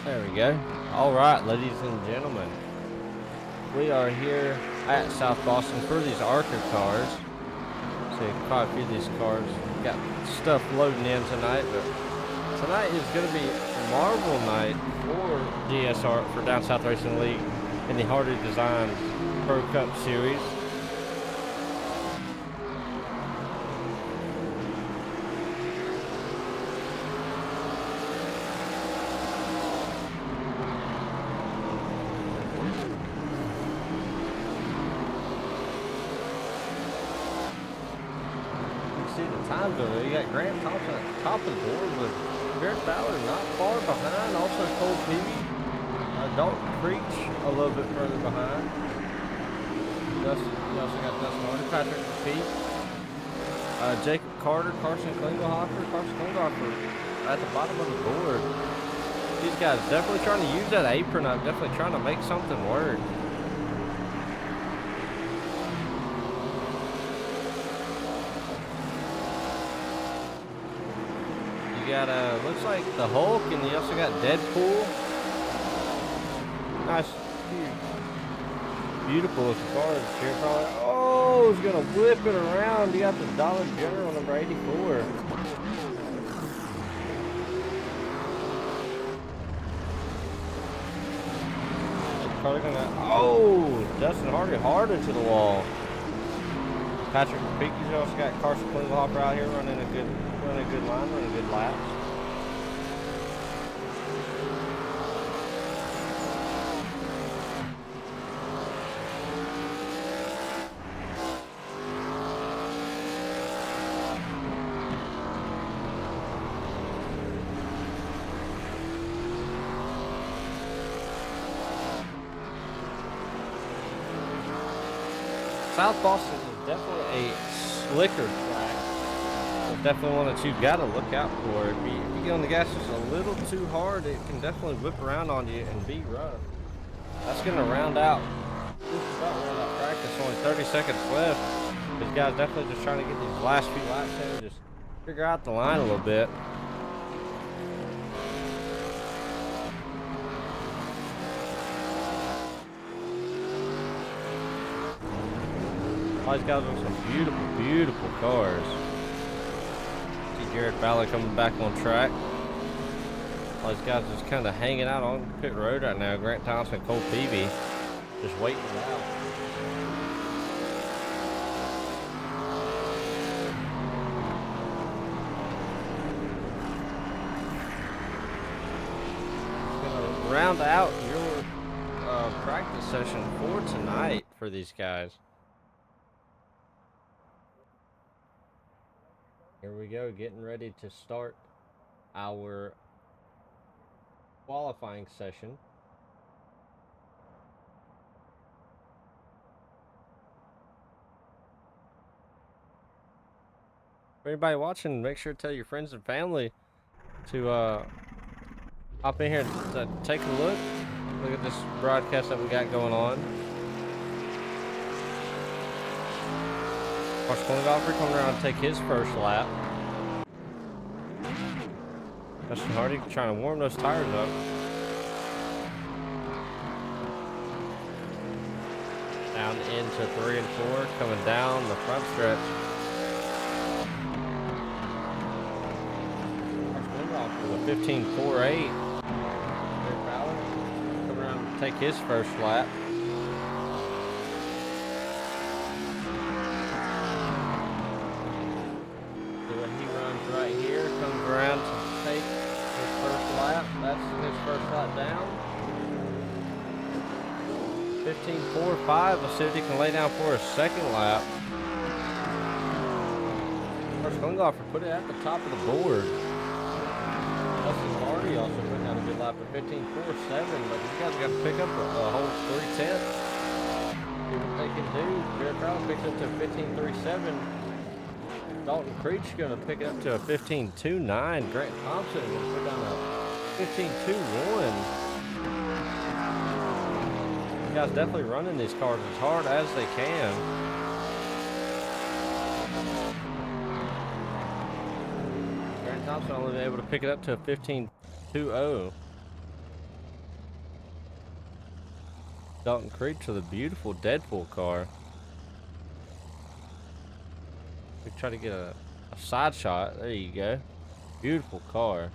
There we go. All right, ladies and gentlemen, we are here at South Boston for these ARCA cars. See, quite a few of these cars got stuff loading in tonight, but tonight is going to be Marvel night for DSR, for Down South Racing League in the Hardee Designs Pro Cup Series. Time zone. You got Grant Thompson at the top of the board with Garrett Fowler not far behind. Also Cole Peavy, Dalton Creech a little bit further behind. You also got Dustin Hardee, Patrick McPeak, Jacob Carter, Carson Klingelhofer at the bottom of the board. These guys definitely trying to use that apron up, definitely trying to make something work. You got, looks like the Hulk, and you also got Deadpool. Nice, beautiful looking cars here. Oh, he's gonna whip it around. You got the Dollar General number 84. Oh, Dustin Hardee hard into the wall. Patrick McPeak, you also got Carson Klingelhofer out here running a good line, running good laps. South Boston is definitely a slicker track. It's definitely one that you've got to look out for. If you get on the gas just a little too hard, it can definitely whip around on you and be rough. That's going to round out. This is about round out practice. Only 30 seconds left. These guys definitely just trying to get these last few laps in and just figure out the line a little bit. All these guys are some beautiful, beautiful cars. See Jared Fowler coming back on track. All these guys just kind of hanging out on pit road right now. Grant Thompson, Cole Peavy, just waiting it out. It's gonna round out your practice session for tonight for these guys. Here we go, getting ready to start our qualifying session. For anybody watching, make sure to tell your friends and family to hop in here to take a look. Look at this broadcast that we got going on. Carson Klingelhofer coming around to take his first lap. Dustin Hardee trying to warm those tires up. Down into 3 and 4, coming down the front stretch. Carson Klingelhofer with a 15.48. Coming around to take his first lap. Right here, comes around to take his first lap. That's his first lap down. 15.45. Let's see if he can lay down for a second lap. Carson Klingelhofer put it at the top of the board. Dustin Hardee also put down a good lap at 15.47, but these guys got to pick up a whole 3/10. See what they can do. Jared Fowler picks up to 15.37. Dalton Creech going to pick it up to a 15.29. Grant Thompson going to put down a 15.21. You guys definitely running these cars as hard as they can. Grant Thompson only able to pick it up to a 15.20. Dalton Creek to the beautiful Deadpool car. We try to get a side shot. There you go. Beautiful car.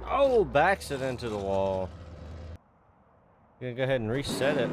Oh, backs it into the wall. Gonna go ahead and reset it.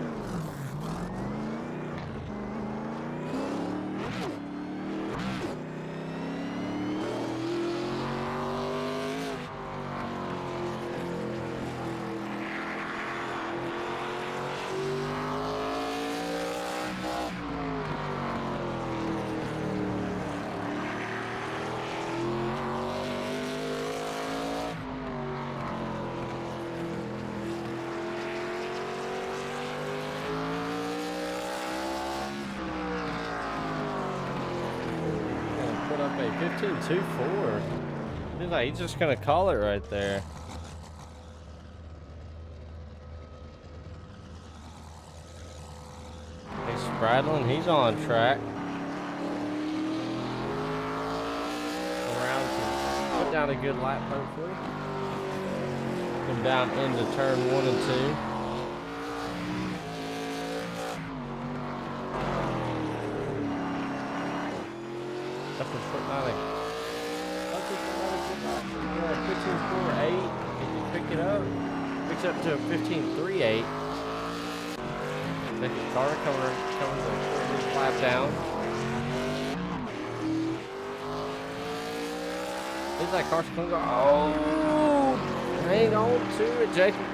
Up a 15.24. He's like, he's just gonna call it right there. He's Spradlin, he's on track. Around to put down a good lap, hopefully. Come down into turn 1 and 2. Definitely putting on a 15.48. If you pick it up, picks up to a 15.38. Second car coming the lap down. Is that car's gonna go? Oh, hang on to it, Jacob.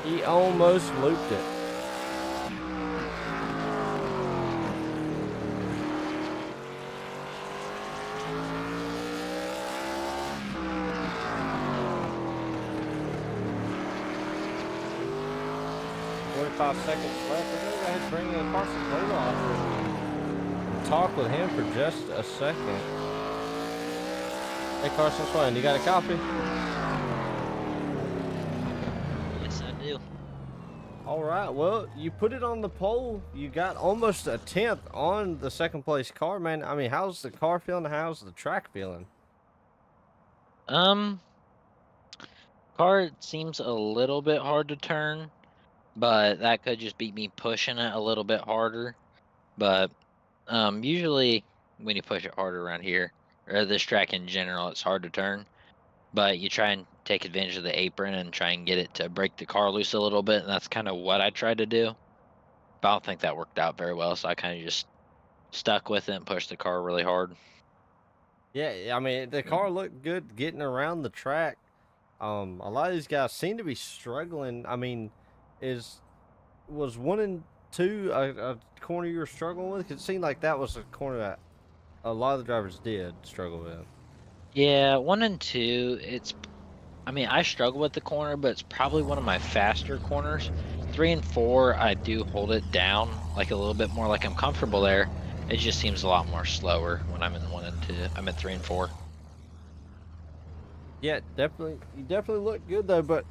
He almost looped it. Seconds left. We're going to go ahead and bring in Carson Clayloff and talk with him for just a second. Hey Carson Swain, you got a copy? Yes, I do. All right. Well, you put it on the pole. You got almost a 10th on the second place car, man. I mean, how's the car feeling? How's the track feeling? Car seems a little bit hard to turn. But that could just be me pushing it a little bit harder. But usually when you push it harder around here, or this track in general, it's hard to turn. But you try and take advantage of the apron and try and get it to break the car loose a little bit. And that's kind of what I tried to do. But I don't think that worked out very well. So I kind of just stuck with it and pushed the car really hard. Yeah, I mean, the car looked good getting around the track. A lot of these guys seem to be struggling. I mean, was 1 and 2 a corner you were struggling with? 'Cause it seemed like that was a corner that a lot of the drivers did struggle with. Yeah, 1 and 2, I mean, I struggle with the corner, but it's probably one of my faster corners. 3 and 4, I do hold it down like a little bit more, like I'm comfortable there. It just seems a lot more slower when I'm in 1 and 2. I'm at 3 and 4. Yeah, definitely. You definitely look good though, but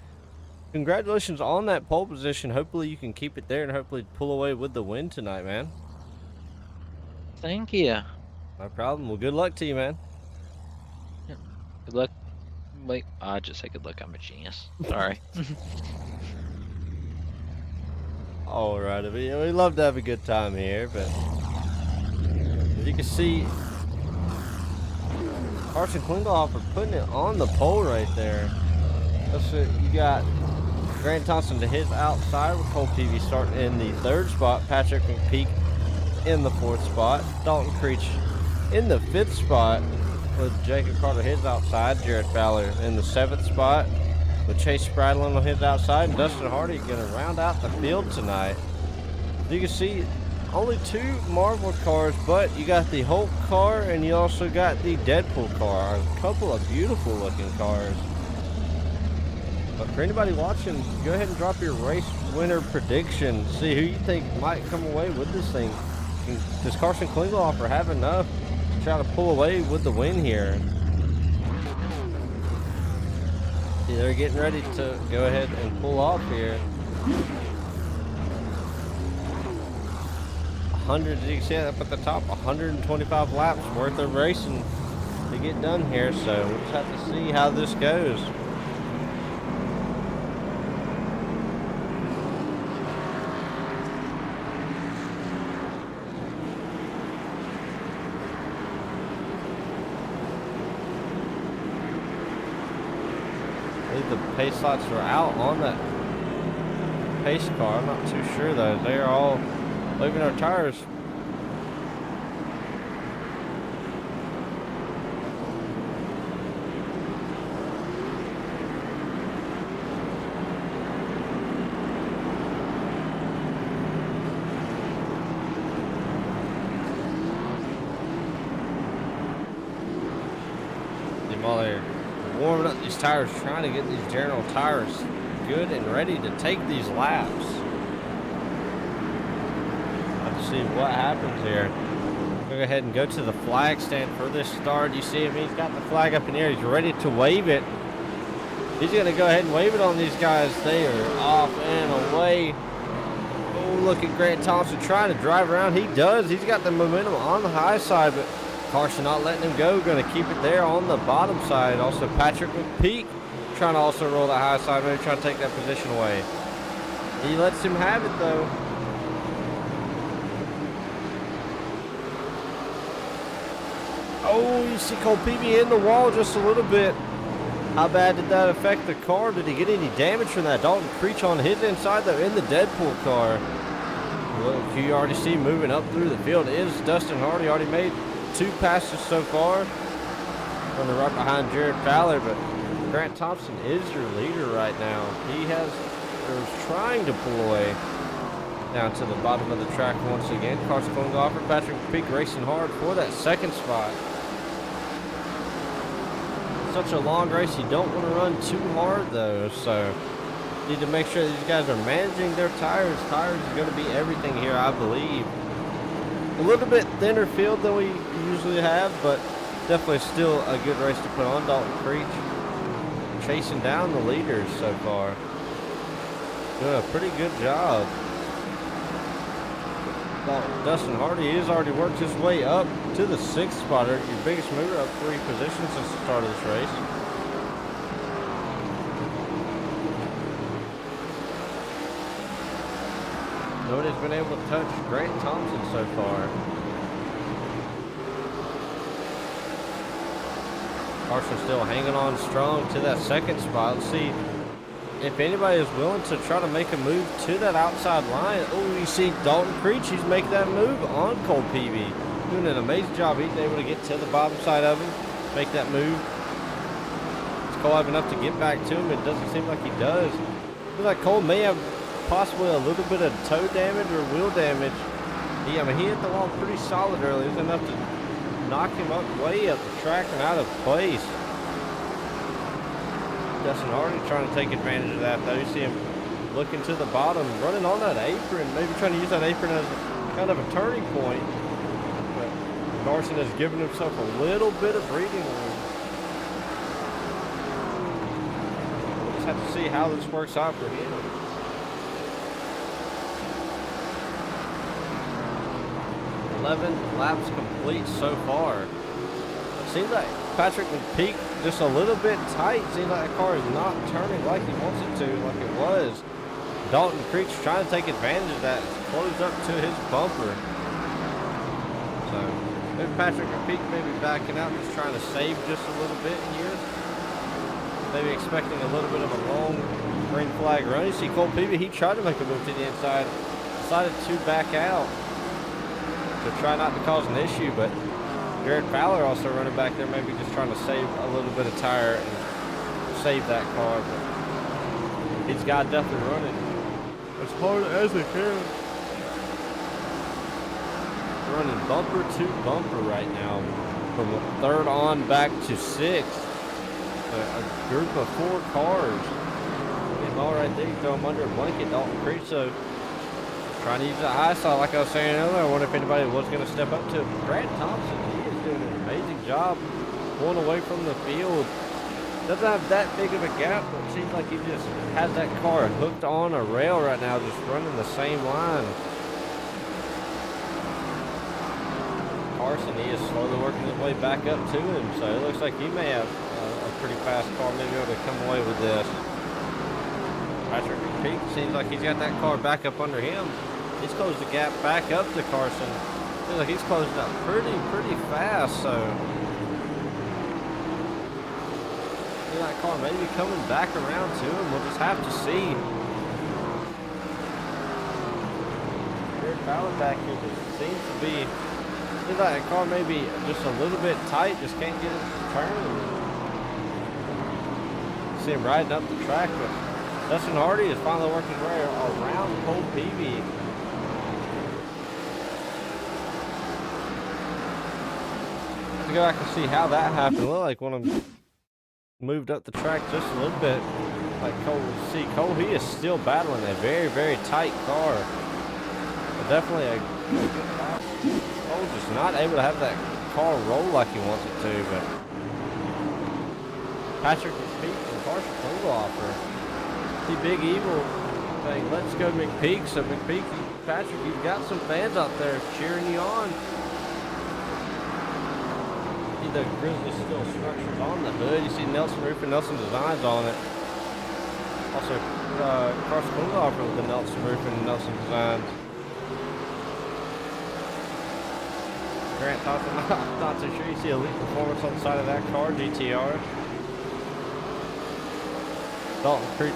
congratulations on that pole position. Hopefully you can keep it there and hopefully pull away with the win tonight, man. Thank you. No problem. Well, good luck to you, man. Yeah. Good luck. Wait, I just say good luck. I'm a genius. Sorry. All right, we love to have a good time here, but as you can see, Carson Klinghoff are putting it on the pole right there. That's it. You got Grant Thompson to his outside with Cole Peavy starting in the 3rd spot. Patrick McPeak in the 4th spot. Dalton Creech in the 5th spot with Jacob Carter his outside. Jared Fowler in the 7th spot with Chase Spradlin on his outside. And Dustin Hardee going to round out the field tonight. You can see only 2 Marvel cars, but you got the Hulk car and you also got the Deadpool car. A couple of beautiful looking cars. But for anybody watching, go ahead and drop your race winner prediction. See who you think might come away with this thing. does Carson Klingelhofer have enough to try to pull away with the win here? See, they're getting ready to go ahead and pull off here. 100, you can see that up at the top, 125 laps worth of racing to get done here, so we'll just have to see how this goes. I believe the pace lights are out on that pace car. I'm not too sure though. They are all leaving our tires. While they're warming up these tires, trying to get these General tires good and ready to take these laps. Let's see what happens here. Go ahead and go to the flag stand for this start. You see him, he's got the flag up in the air. He's ready to wave it. He's going to go ahead and wave it on these guys. They are off and away. Oh, look at Grant Thompson trying to drive around. He does. He's got the momentum on the high side, but Carson not letting him go, going to keep it there on the bottom side. Also, Patrick McPeak trying to also roll the high side, maybe trying to take that position away. He lets him have it, though. Oh, you see Cole Peavy in the wall just a little bit. How bad did that affect the car? Did he get any damage from that? Dalton Creech on his inside, though, in the Deadpool car. Look, you already see moving up through the field is Dustin Hardee. Already made 2 passes so far, running right behind Jared Fowler, but Grant Thompson is your leader right now. He is trying to pull away down to the bottom of the track once again. Carson Klingelhofer, Patrick McPeak racing hard for that second spot. Such a long race, you don't want to run too hard though, so need to make sure these guys are managing their tires. Tires are going to be everything here, I believe. A little bit thinner field than we usually have, but definitely still a good race to put on. Dalton Creech chasing down the leaders so far. Doing a pretty good job. Dustin Hardee has already worked his way up to the 6th spot. Your biggest mover, up 3 positions since the start of this race. Nobody's been able to touch Grant Thompson so far. Carson still hanging on strong to that 2nd spot. Let's see if anybody is willing to try to make a move to that outside line. Oh, you see Dalton Creech, he's making that move on Cole Peavy. Doing an amazing job. He's able to get to the bottom side of him, make that move. Is Cole have enough to get back to him? It doesn't seem like he does. Looks like Cole may have possibly a little bit of toe damage or wheel damage. I mean, he hit the wall pretty solid early. It was enough to knock him up way up the track and out of place. Dustin Hardee trying to take advantage of that, though. You see him looking to the bottom, running on that apron, maybe trying to use that apron as kind of a turning point. But Carson has given himself a little bit of breathing room. We'll just have to see how this works out for him. 11 laps complete so far. Seems like Patrick McPeak just a little bit tight. Seems like the car is not turning like he wants it to, like it was. Dalton Creech trying to take advantage of that. It's closed up to his bumper. So maybe Patrick McPeak may be backing out, just trying to save just a little bit here. Maybe expecting a little bit of a long green flag run. You see Cole Peavy, he tried to make a move to the inside, decided to back out to try not to cause an issue, but Jared Fowler also running back there, maybe just trying to save a little bit of tire and save that car. But these guys definitely running as hard as they can. Running bumper to bumper right now, from 3rd on back to 6th. A group of 4 cars. Get them all right there. You throw them under a blanket. Dalton Creech, so Trying to use the high side, like I was saying earlier. I wonder if anybody was going to step up to it. Grant Thompson, he is doing an amazing job pulling away from the field. Doesn't have that big of a gap, but it seems like he just has that car hooked on a rail right now, just running the same line. Carson, he is slowly working his way back up to him, so it looks like he may have a pretty fast car, maybe able to come away with this. Patrick McPeak seems like he's got that car back up under him. He's closed the gap back up to Carson. Seems like he's closing up pretty fast, so that car may be coming back around to him. We'll just have to see. Jared Fowler back here just seems to be, seems like that car may be just a little bit tight, just can't get it to turn. See him riding up the track, but Dustin Hardee is finally working his way around Cole Peavy. To go back and see how that happened. It looked like one of them moved up the track just a little bit. Like Cole, see Cole, he is still battling a very tight car. But definitely a good battle. Cole's just not able to have that car roll like he wants it to. But Patrick McPeak and Carson Klingelhofer. See Big Evil saying, "Let's go McPeak." So McPeak, Patrick, you've got some fans out there cheering you on. See the Grizzly Steel structures on the hood. You see Nelson Roof and Nelson Designs on it. Also, Carson Klingelhofer with the Nelson Roof and Nelson Designs. Grant Thompson, not too sure. You see Elite Performance on the side of that car, GTR. Dalton Creech,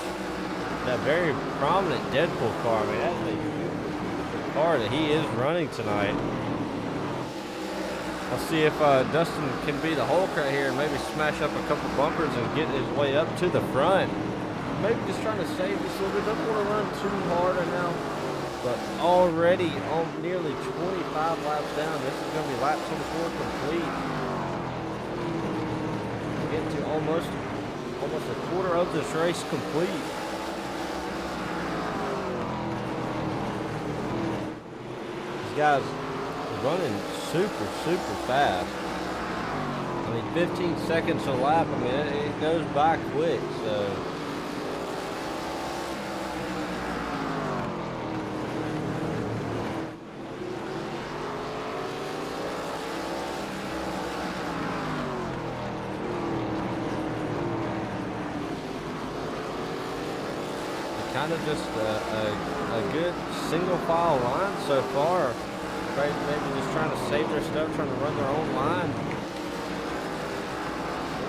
that very prominent Deadpool car. I mean, that's a car that he is running tonight. Let's see if Dustin can be the Hulk right here and maybe smash up a couple bumpers and get his way up to the front. Maybe just trying to save this a little bit. Don't want to run too hard right now. But already on nearly 25 laps down. This is going to be lap 24 complete. We're getting to almost a quarter of this race complete. These guys are running super fast. I mean, 15 seconds a lap. I mean, it goes by quick. So kind of just a good single file line so far. Maybe just trying to save their stuff, trying to run their own line.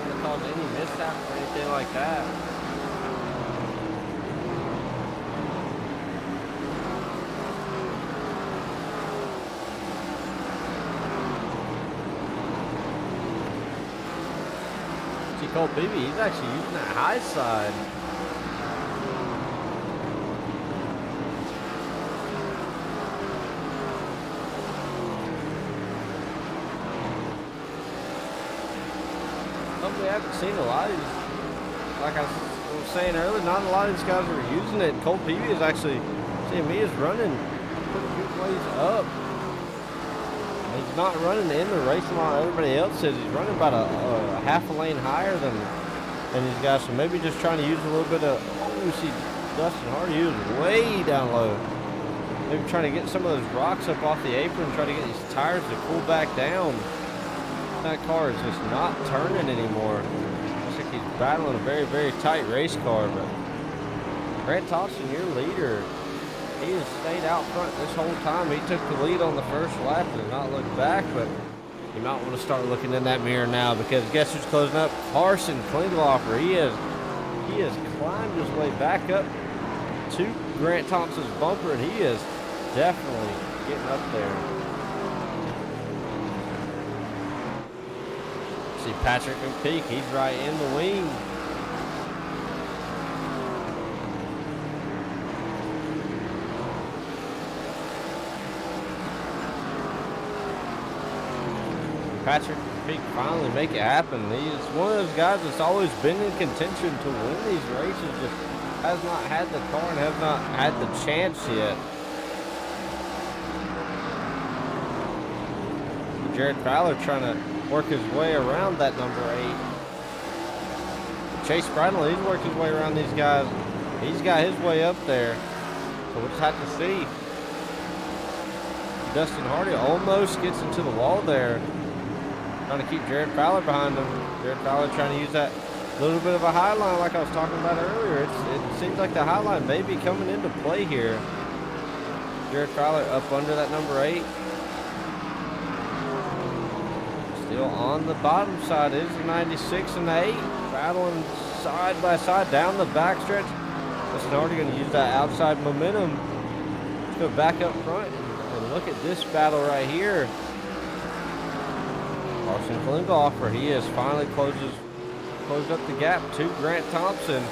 Don't want to cause any mishap or anything like that. See Cole Peavy, he's actually using that high side. We haven't seen a lot of these, like I was saying earlier, not a lot of these guys are using it. Cole Peavy is actually, seeing me, is running pretty good ways up. He's not running in the race line everybody else is. He's running about a half a lane higher than these guys. So maybe just trying to use a little bit of, oh, we see Dustin Hardee is way down low. Maybe trying to get some of those rocks up off the apron, try to get these tires to cool back down. That car is just not turning anymore. Looks like he's battling a very tight race car, but Grant Thompson, your leader, he has stayed out front this whole time. He took the lead on the first lap and did not look back, but you might want to start looking in that mirror now, because guess who's closing up? Carson Klingelhofer. He has climbed his way back up to Grant Thompson's bumper, and he is definitely getting up there. See Patrick McPeak, he's right in the wing. Patrick McPeak finally make it happen. He's one of those guys that's always been in contention to win these races, just has not had the car and has not had the chance yet. Jared Fowler trying to work his way around that number 8. Chase Bradley, he's worked his way around these guys. He's got his way up there. So we'll just have to see. Dustin Hardee almost gets into the wall there. Trying to keep Jared Fowler behind him. Jared Fowler trying to use that little bit of a high line like I was talking about earlier. It seems like the high line may be coming into play here. Jared Fowler up under that number 8. Still on the bottom side is the 96 and the 8. Battling side by side down the backstretch. Dustin Hardee going to use that outside momentum to go back up front. And look at this battle right here. Carson Klinghoffer, he has finally closed up the gap to Grant Thompson.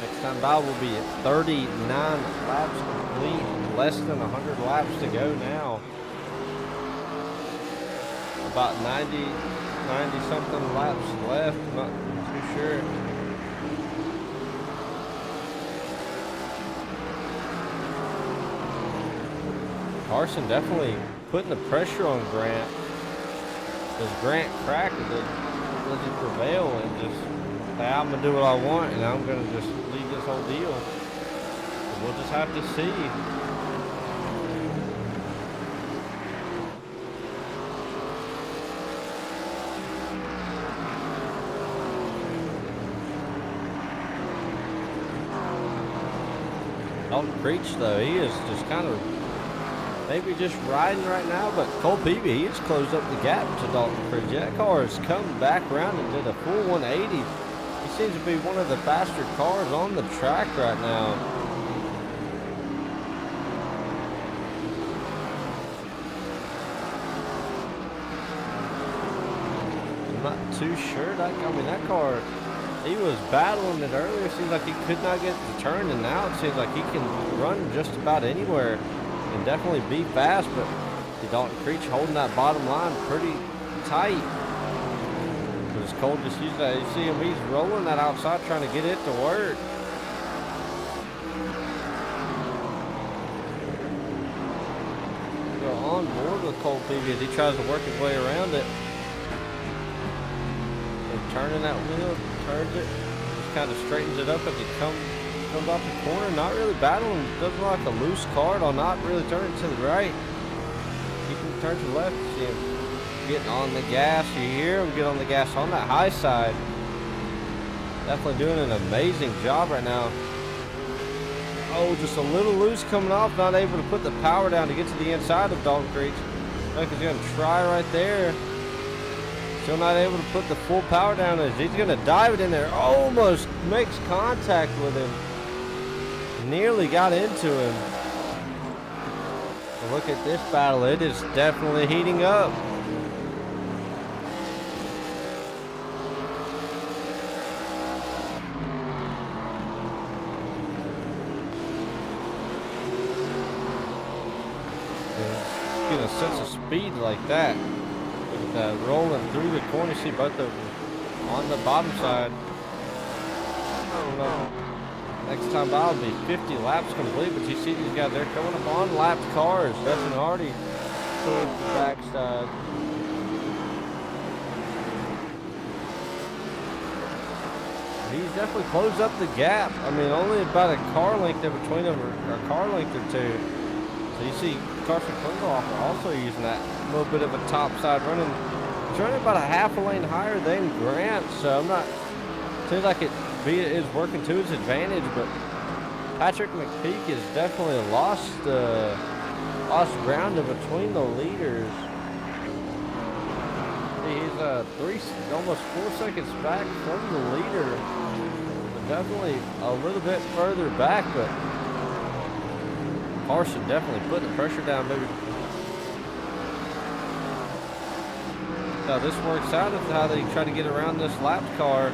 Next time by will be at 39 laps complete. Less than 100 laps to go now. About 90 something laps left, I'm not too sure. Carson definitely putting the pressure on Grant. Does Grant crack or does he prevail and just say, I'm going to do what I want and I'm going to just leave this whole deal? So we'll just have to see. Dalton Creech, though, he is just kind of maybe just riding right now, but Cole Peavy, he has closed up the gap to Dalton Creech. That car has come back around and did a full 180. He seems to be one of the faster cars on the track right now. I'm not too sure. That car, he was battling it earlier. Seems like he could not get the turn, and now it seems like he can run just about anywhere. Can definitely be fast, but Dalton Creech holding that bottom line pretty tight. But as Cole just used that, you see him, he's rolling that outside trying to get it to work. Go on board with Cole Peavy as he tries to work his way around it. And turning that wheel, turns it, just kind of straightens it up as he comes off the corner, not really battling, doesn't look like a loose card on not really turning to the right. He can turn to the left, see him getting on the gas. You hear him get on the gas on that high side. Definitely doing an amazing job right now. Oh, just a little loose coming off, not able to put the power down to get to the inside of Dalton Creech. I think he's going to try right there. Still not able to put the full power down as he's going to dive it in there. Almost makes contact with him. Nearly got into him. But look at this battle. It is definitely heating up. Get a sense of speed like that. With rolling through the corner. You see both of them on the bottom side. I don't know. Next time by will be 50 laps complete, but you see these guys, they're coming up on lapped cars. Dustin Hardee towards the backside. He's definitely closed up the gap. I mean, only about a car length in between them, or a car length or two. So you see Carson Klinghoffer also using that little bit of a top side running. He's running about a half a lane higher than Grant, so I'm not, seems like it is working to his advantage, but Patrick McPeak has definitely lost ground in between the leaders. He's almost 4 seconds back from the leader, but definitely a little bit further back, but Carson definitely putting the pressure down, baby. Now this works out is how they try to get around this lapped car.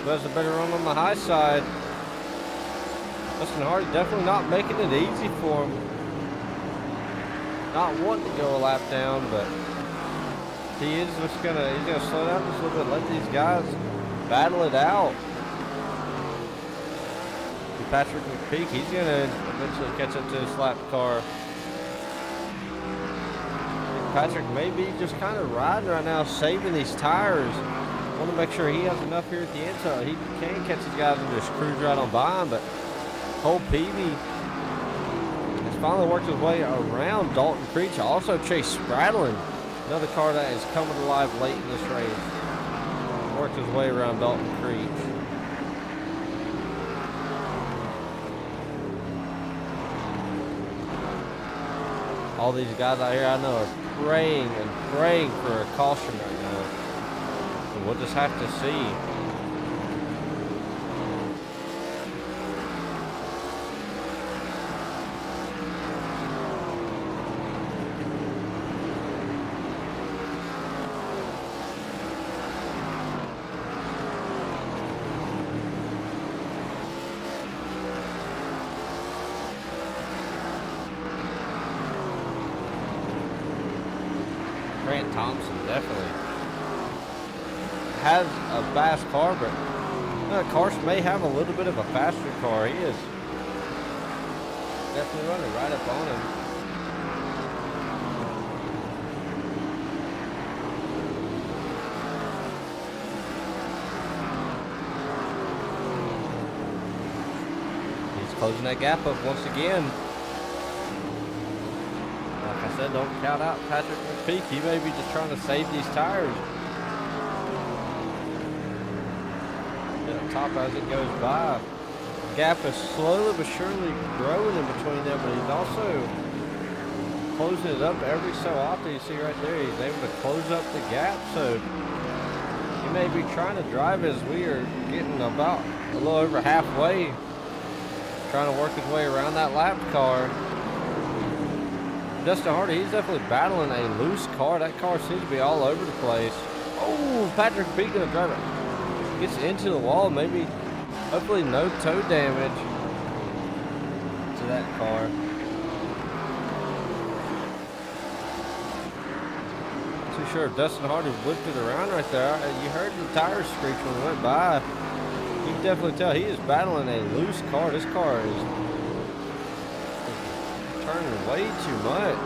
Who has a better run on the high side. Dustin Hardee definitely not making it easy for him. Not wanting to go a lap down, but he's gonna slow down just a little bit, let these guys battle it out. Patrick McPeak, he's gonna eventually catch up to his lap car. Patrick may be just kind of riding right now, saving these tires. Want to make sure he has enough here at the end so he can catch these guys and just cruise right on by him. But Cole Peavy has finally worked his way around Dalton Creech. Also Chase Spradlin, another car that is coming alive late in this race. Worked his way around Dalton Creech. All these guys out here I know are praying and praying for a caution right now. And we'll just have to see. Grant Thompson definitely has a fast car, but Carson may have a little bit of a faster car. He is definitely running right up on him. He's closing that gap up once again. Like I said, don't count out Patrick McPeak. He may be just trying to save these tires. Top as it goes by. The gap is slowly but surely growing in between them, but he's also closing it up every so often. You see right there, he's able to close up the gap, so he may be trying to drive as we are getting about a little over halfway, trying to work his way around that lap car. Dustin Hardee, he's definitely battling a loose car. That car seems to be all over the place. Oh, Patrick McPeak gonna drive it. Gets into the wall, maybe, hopefully no toe damage to that car. Not too sure if Dustin Hardee whipped it around right there. You heard the tires screech when it went by. You can definitely tell he is battling a loose car. This car is turning way too much.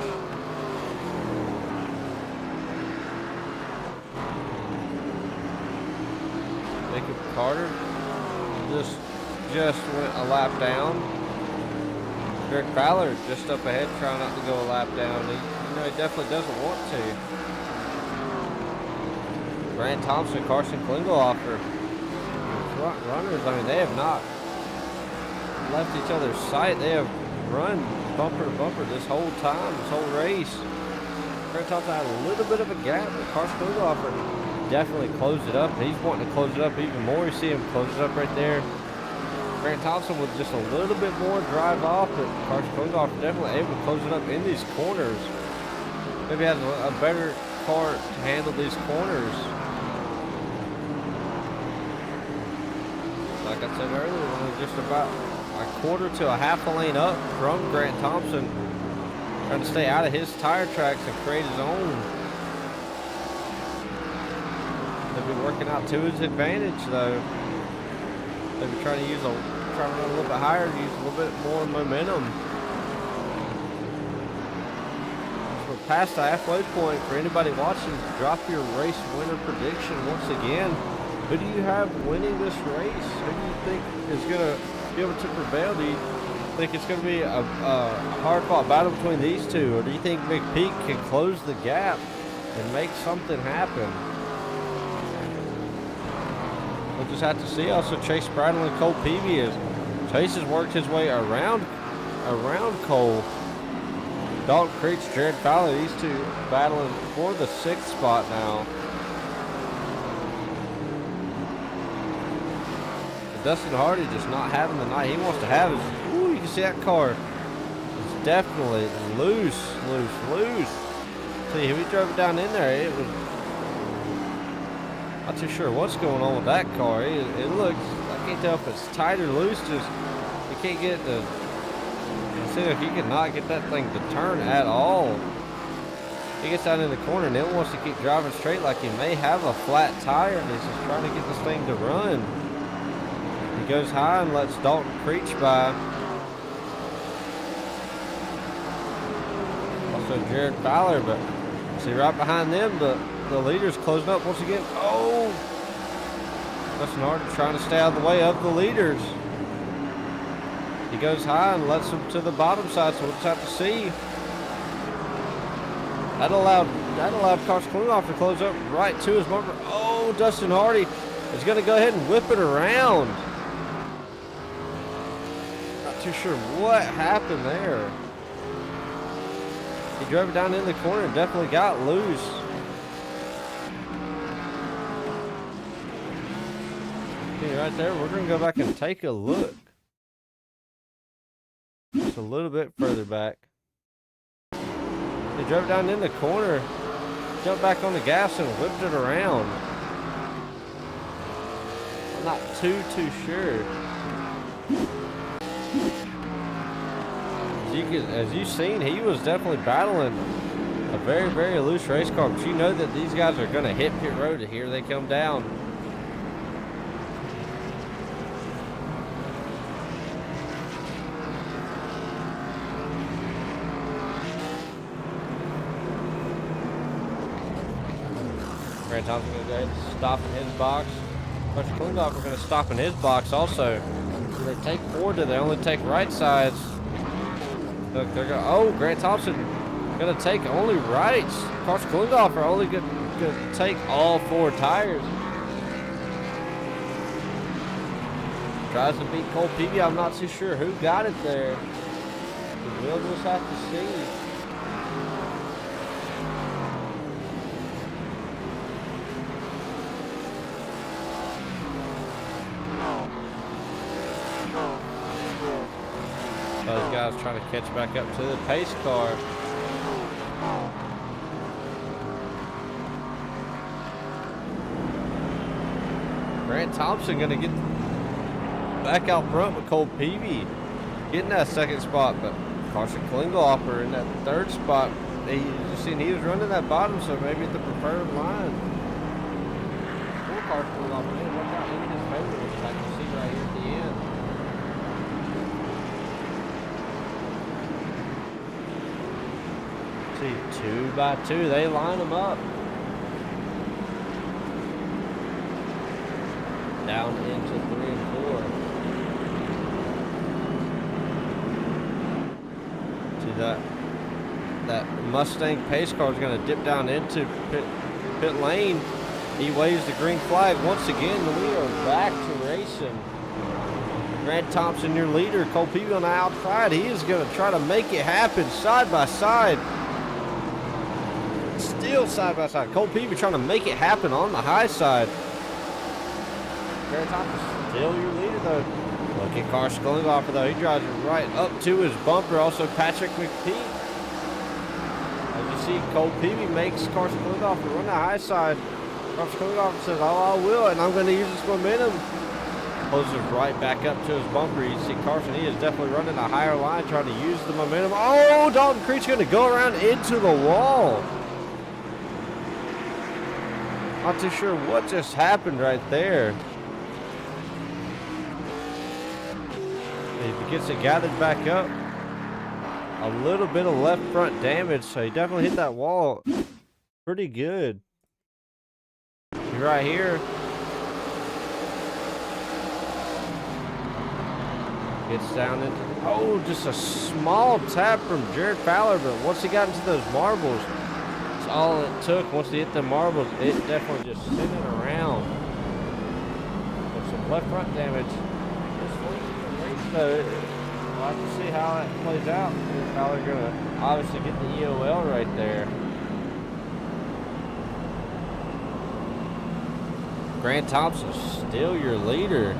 Carter just went a lap down. Derek Ballard just up ahead, trying not to go a lap down. He definitely doesn't want to. Grant Thompson, Carson Klingelhofer, front runners. I mean, they have not left each other's sight. They have run bumper to bumper this whole time, this whole race. Grant Thompson had a little bit of a gap, but Carson Klingelhofer definitely closed it up. He's wanting to close it up even more. You see him close it up right there. Grant Thompson with just a little bit more drive off, but Carson Klingelhofer definitely able to close it up in these corners. Maybe has a better car to handle these corners. Like I said earlier, we're just about a quarter to a half a lane up from Grant Thompson, trying to stay out of his tire tracks and create his own. They've been working out to his advantage, though. They've been trying to run a little bit higher, use a little bit more momentum. We're past the halfway point. For anybody watching, drop your race winner prediction once again. Who do you have winning this race? Who do you think is going to be able to prevail? Do you think it's going to be a hard-fought battle between these two, or do you think McPeak can close the gap and make something happen? We'll just have to see. Also, Chase Spradlin and Cole Peavy, as Chase has worked his way around Cole. Dalton Creech, Jared Fowler, these two battling for the 6th spot now. And Dustin Hardee just not having the night he wants to have. Ooh, you can see that car is definitely loose. See, if he drove it down in there, it was not too sure what's going on with that car. It looks, I can't tell if it's tight or loose. Just you can't get the. See if he cannot get that thing to turn at all. He gets out in the corner and then wants to keep driving straight like he may have a flat tire, and he's just trying to get this thing to run. He He goes high and lets Dalton Creech by. Also Jared Fowler, but see right behind them, the leader's closing up once again. Oh! Dustin Hardee trying to stay out of the way of the leaders. He goes high and lets them to the bottom side, so we'll just have to see. That allowed Carson Klingoff to close up right to his bumper. Oh, Dustin Hardee is going to go ahead and whip it around. Not too sure what happened there. He drove it down in the corner and definitely got loose. Okay, right there, we're going to go back and take a look. Just a little bit further back. He drove it down in the corner, jumped back on the gas and whipped it around. I'm not too sure. As you've seen, he was definitely battling a very loose race car, but you know that these guys are going to hit pit road. Here they come down. Grant Thompson going to go ahead and stop in his box. Bunch of Klingoff are going to stop in his box also. Do they take forward? Do they only take right sides? Look, they're going. Oh, Grant Thompson going to take only rights. Carson Klingoff are only going to take all 4 tires. Tries to beat Cole Peavy. I'm not too sure who got it there. We'll just have to see. Those guys trying to catch back up to the pace car. Grant Thompson going to get back out front with Cole Peavy getting that 2nd spot, but Carson Klingoff in that 3rd spot. You seen he was running that bottom, so maybe the preferred line. Poor Carson Klingoff, man, watch out, look at his favor, which I can see right here at the end. See, 2 by 2, they line them up. Down into 3 and 4. See that Mustang pace car is going to dip down into pit lane. He waves the green flag once again. We are back to racing. Grant Thompson, your leader. Cole Peavy on the outside. He is going to try to make it happen side by side. Still side by side. Cole Peavy trying to make it happen on the high side. Grant Thompson still your leader though. Look at Carson Klingoff though. He drives right up to his bumper. Also Patrick McPeak. As you see, Cole Peavy makes Carson Klingoff run the high side. Carson Klingoff says, "Oh, I will, and I'm going to use this momentum." Closes right back up to his bumper. You see Carson, he is definitely running a higher line, trying to use the momentum. Oh, Dalton Creech going to go around into the wall. Not too sure what just happened right there. If he gets it gathered back up, a little bit of left front damage, so he definitely hit that wall pretty good. Right here. Gets down into, oh, just a small tap from Jared Fowler, but once he got into those marbles, that's all it took. Once he hit the marbles, it definitely just sent it around. With some left front damage. So we'll have to see how that plays out. Fowler gonna obviously get the EOL right there. Grant Thompson still your leader.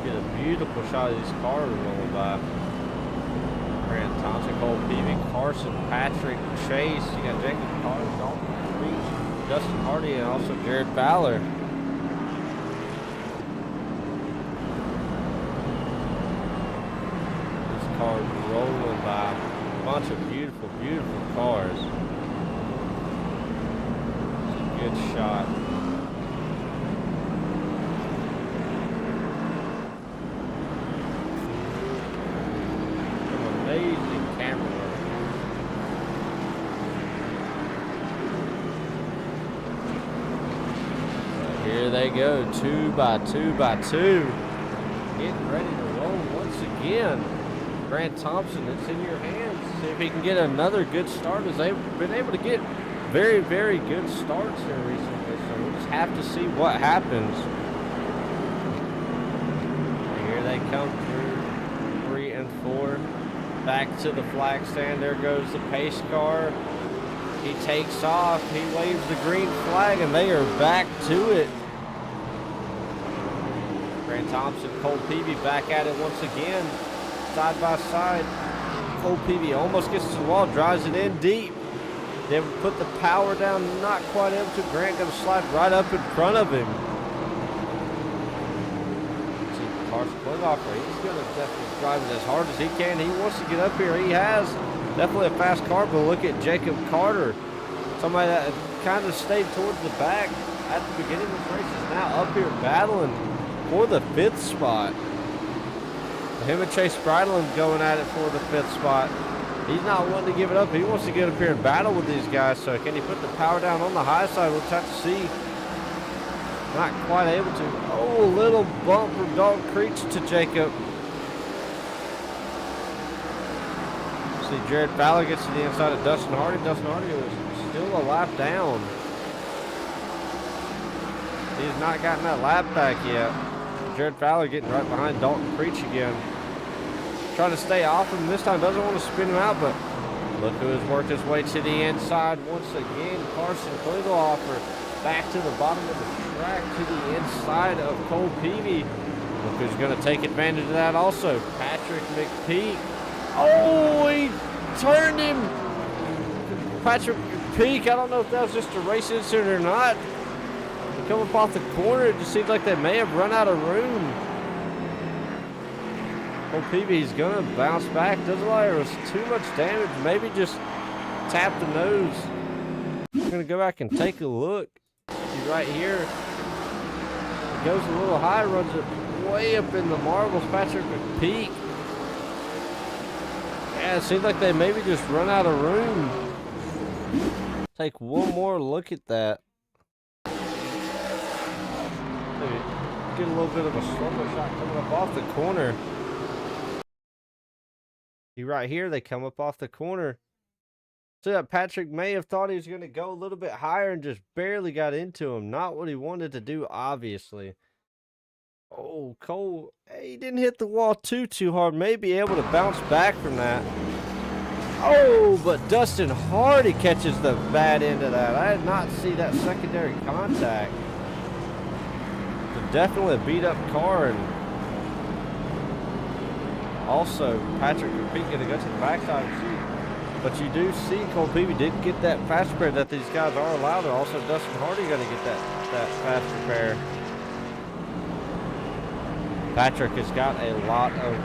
Get a beautiful shot of these cars rolling by. Grant Thompson, Cole Peavy, Carson, Patrick, Chase. You got Jacob Carter, Dalton Creech, Dustin Hardee, and also Jared Fowler. This car's rolling by. bunch of beautiful, beautiful cars. It's a good shot. Some amazing camera work. So here they go, 2 by 2 by 2. Getting ready to roll once again. Grant Thompson, it's in your hands. See if he can get another good start, as they've been able to get very, very good starts here recently. So we'll just have to see what happens. And here they come through 3 and 4. Back to the flag stand. There goes the pace car. He takes off. He waves the green flag, and they are back to it. Grant Thompson, Cole Peavy back at it once again. Side by side. Cole Peavy almost gets to the wall, drives it in deep. They put the power down, not quite able to. Grant going to slide right up in front of him. See Carson Klinghoffer, he's going to definitely drive it as hard as he can. He wants to get up here. He has definitely a fast car, but look at Jacob Carter. Somebody that kind of stayed towards the back at the beginning of the race is now up here battling for the 5th spot. Him and Chase Bridland going at it for the 5th spot. He's not wanting to give it up. He wants to get up here and battle with these guys. So can he put the power down on the high side? We'll have to see. Not quite able to. Oh, a little bump from Dalton Creech to Jacob. See, Jared Fowler gets to the inside of Dustin Hardee. Dustin Hardee was still a lap down. He's not gotten that lap back yet. Jared Fowler getting right behind Dalton Creech again. Trying to stay off him this time. Doesn't want to spin him out, but look who has worked his way to the inside once again. Carson Klinghoffer back to the bottom of the track to the inside of Cole Peavy. Look who's going to take advantage of that also. Patrick McPeak. Oh, he turned him. Patrick McPeak. I don't know if that was just a race incident or not. They come up off the corner. It just seems like they may have run out of room. Cole Peavy's gonna bounce back. Doesn't look like there was too much damage. Maybe just tap the nose. I'm gonna go back and take a look. See right here. It goes a little high, runs it way up in the marbles. Patrick McPeak. Yeah, it seems like they maybe just run out of room. Take one more look at that. Maybe get a little bit of a slow-mo shot coming up off the corner. See right here, they come up off the corner. So that Patrick may have thought he was going to go a little bit higher and just barely got into him. Not what he wanted to do, obviously. Oh, Cole, he didn't hit the wall too hard. May be able to bounce back from that. Oh, but Dustin Hardee catches the bad end of that. I did not see that secondary contact. So definitely a beat-up car, and also Patrick McPeak going to go to the backside and see. But you do see Cole Peavy did get that fast repair that these guys are allowed, and also Dustin Hardee going to get that fast repair. Patrick has got a lot of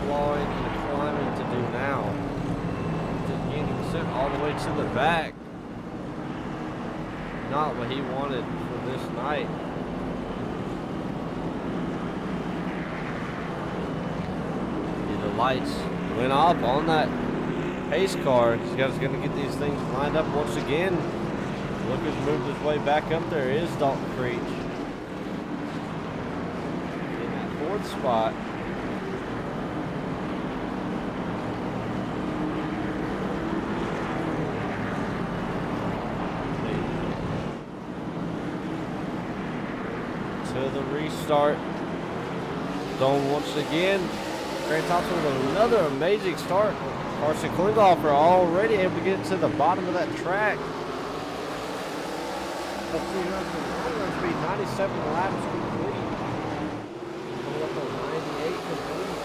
clawing and climbing to do now. Just getting sent all the way to the back. Not what he wanted for this night. The lights went off on that pace car. This guy's going to get these things lined up once again. Look who's moved his way back up there is Dalton Creech. In that 4th spot. To the restart zone once again. Grant Thompson with another amazing start. Carson Klinghoffer already able to get to the bottom of that track. Up 300 speed, 97 laps complete. Coming up on 98 complete.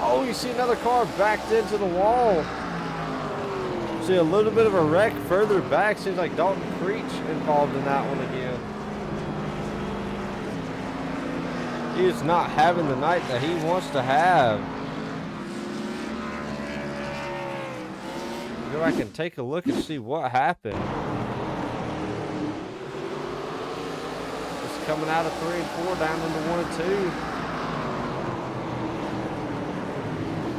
Oh, you see another car backed into the wall. See a little bit of a wreck further back. Seems like Dalton Creech involved in that one again. He is not having the night that he wants to have. Go back and take a look and see what happened. Just coming out of 3 and 4 down into 1 and 2.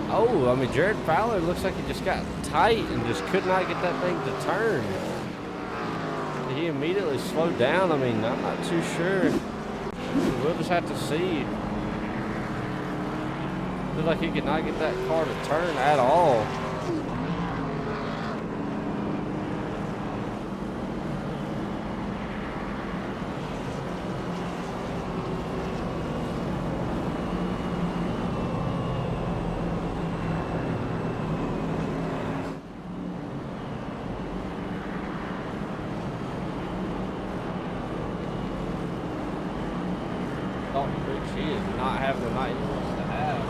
Oh, I mean, Jared Fowler looks like he just got tight and just could not get that thing to turn. He immediately slowed down. I mean, I'm not too sure. We'll just have to see. Looks like he could not get that car to turn at all. She is not having the night he wants to have.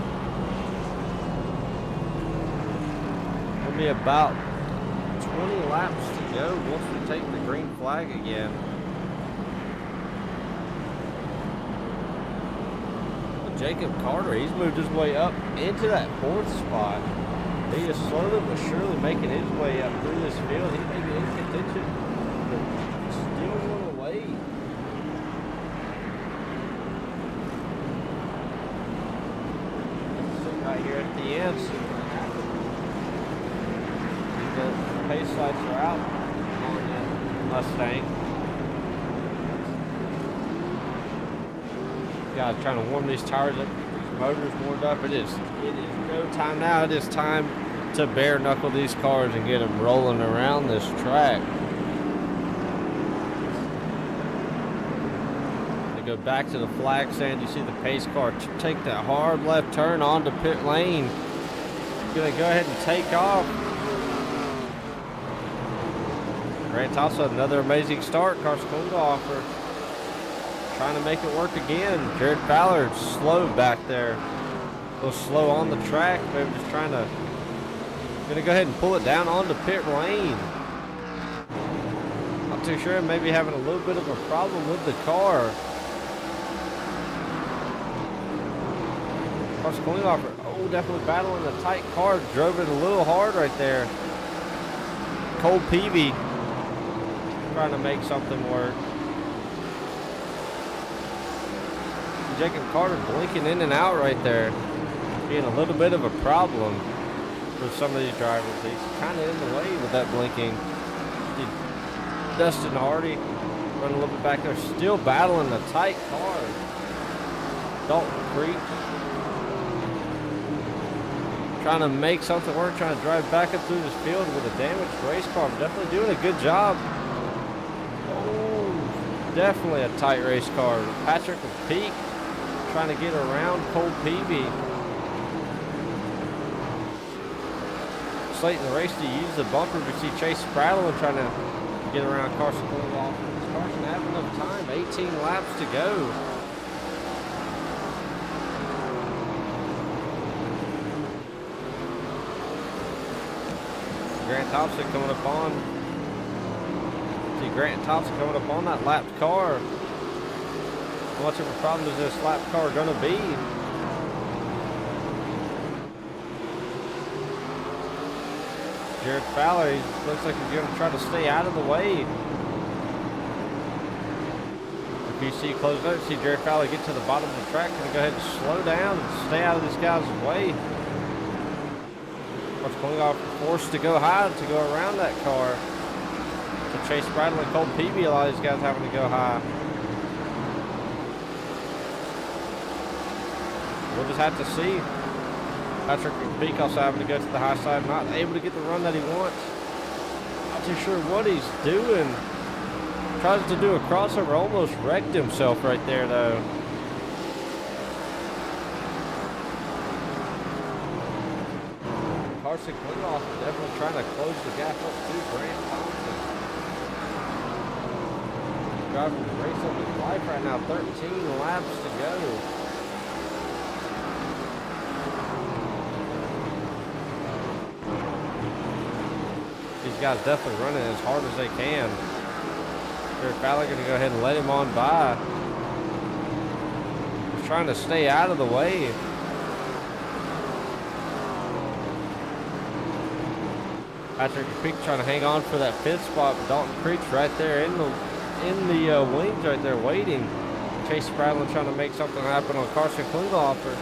It'll be about 20 laps to go once we take the green flag again. Well, Jacob Carter, he's moved his way up into that 4th spot. He is slowly but surely making his way up through this field. He may be in contention, but still one away. Right here at the end, see what happens. The pace lights are out on that Mustang. Guys trying to warm these tires up, these motors warmed up. It is go time now. It is time to bare knuckle these cars and get them rolling around this track. Go back to the flag stand. You see the pace car take that hard left turn onto pit lane. Gonna go ahead and take off. Grant Thompson, another amazing start. Carson Klingelhofer trying to make it work again. Jared Fowler slow back there. A little slow on the track. Maybe just trying to, gonna go ahead and pull it down onto pit lane. Not too sure. Maybe having a little bit of a problem with the car. Carson Klingelhofer, oh, definitely battling the tight car. Drove it a little hard right there. Cole Peavy trying to make something work. Jacob Carter blinking in and out right there. Being a little bit of a problem for some of these drivers. He's kind of in the way with that blinking. Dustin Hardee running a little bit back there. Still battling the tight car. Dalton Creek trying to make something work, trying to drive back up through this field with a damaged race car. Definitely doing a good job. Oh, definitely a tight race car. Patrick Peak trying to get around Cole Peavy. It's late in the race to use the bumper. We see Chase Prattle trying to get around Carson Klingelhofer. Carson having enough time. 18 laps to go. Grant Thompson coming up on. See Grant Thompson coming up on that lapped car. How much of a problem is this lapped car going to be? Jared Fowler, he looks like he's going to try to stay out of the way. If you see close up, see Jared Fowler get to the bottom of the track, going to go ahead and slow down and stay out of this guy's way. Klingelhofer forced to go high to go around that car. So Chase Bradley and Cole Peavy, a lot of these guys having to go high. We'll just have to see. Patrick Peak also having to go to the high side, not able to get the run that he wants. Not too sure what he's doing. Tries to do a crossover, almost wrecked himself right there though. Carson Klingelhofer definitely trying to close the gap up to Grant Thompson. Driving the race of his life right now, 13 laps to go. These guys definitely running as hard as they can. Jared Fowler going to go ahead and let him on by. Just trying to stay out of the way. Patrick Peak trying to hang on for that fifth spot, but Dalton Creek's right there in the wings right there waiting. Chase Spradlin trying to make something happen on Carson Klingelhofer.